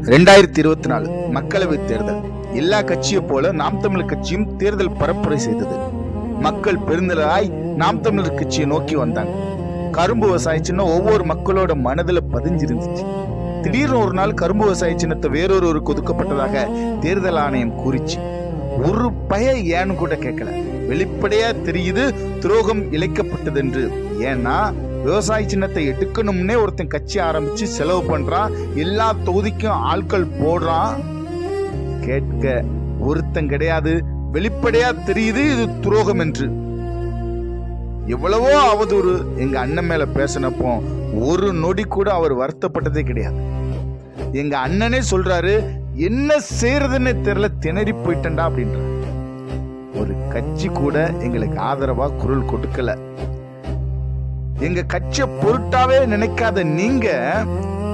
2024 மக்களவை தேர்தல். எல்லா கட்சியை போல நாம் தமிழர் கட்சியும் தேர்தல் பரப்புரை செய்தது. மக்கள் பெருந்திரளாய் நாம் தமிழர் கட்சியை நோக்கி வந்தாங்க. கரும்பு விவசாய சின்னம் ஒவ்வொரு மக்களோட மனதில் பதிஞ்சிருந்துச்சு. திடீர்னு ஒரு நாள் கரும்பு விவசாய சின்னத்தை வேறொருவருக்கு ஒதுக்கப்பட்டதாக தேர்தல் ஆணையம் கூறிச்சு. ஒரு ஏன்னு கூட கேட்கல. வெளிப்படையா தெரியுது துரோகம் இழைக்கப்பட்டது என்று. ஏன்னா விவசாய சின்னத்தை எடுக்கணும்னே ஒருத்தன் கட்சி ஆரம்பிச்சு செலவு பண்றான், எல்லா தொகுதிக்கும் ஆட்கள் போடுறான். கேட்க ஒருத்தன் கிடையாது. வெளிப்படையா தெரியுது இது துரோகம் என்று. எவ்வளவோ அவதூறு எங்க அண்ணன் மேல பேசினப்போ ஒரு நொடி கூட அவர் வருத்தப்பட்டதே கிடையாது. எங்க அண்ணனே சொல்றாரு, என்ன செய்யறதுன்னு தெரியல, திணறி போயிட்டா அப்படின்ற. ஒரு கட்சி கூட எங்களுக்கு ஆதரவா குரல் கொடுக்கல. எங்க கட்சியை பொருட்டாவே நினைக்காத நீங்க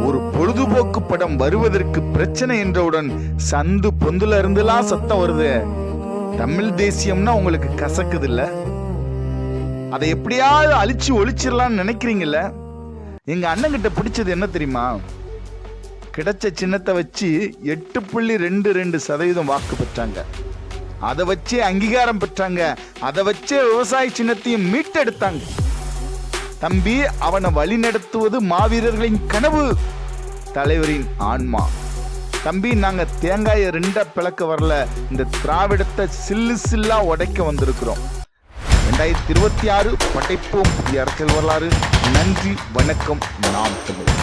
ஒரு பொழுதுபோக்கு படம் வருவதற்கு பிரச்சனை என்றவுடன் சந்து பொந்துல இருந்துலாம் சத்தம் வருது. தமிழ் தேசியம்னா உங்களுக்கு கசக்குது இல்ல? அதை எப்படியாவது அழிச்சு ஒழிச்சிடலாம்னு நினைக்கிறீங்கல்ல? எங்க அண்ணன் கிட்ட பிடிச்சது என்ன தெரியுமா? கிடைச்ச சின்னத்தை வச்சு 8.22% வாக்கு பெற்றாங்க. அதை வச்சே அங்கீகாரம் பெற்றாங்க. அதை வச்சே விவசாய சின்னத்தையும் மீட்டெடுத்தாங்க. தம்பி, அவனை வழி நடத்துவது மாவீரர்களின் கனவு, தலைவரின் ஆன்மா. தம்பி, நாங்க தேங்காயை 2 பிளக்க வரல, இந்த திராவிடத்தை சில்லு சில்லா உடைக்க வந்திருக்கிறோம். 2026 படைப்போம் புதிய அரசியல் வரலாறு. நன்றி, வணக்கம். நாம் தமிழ்.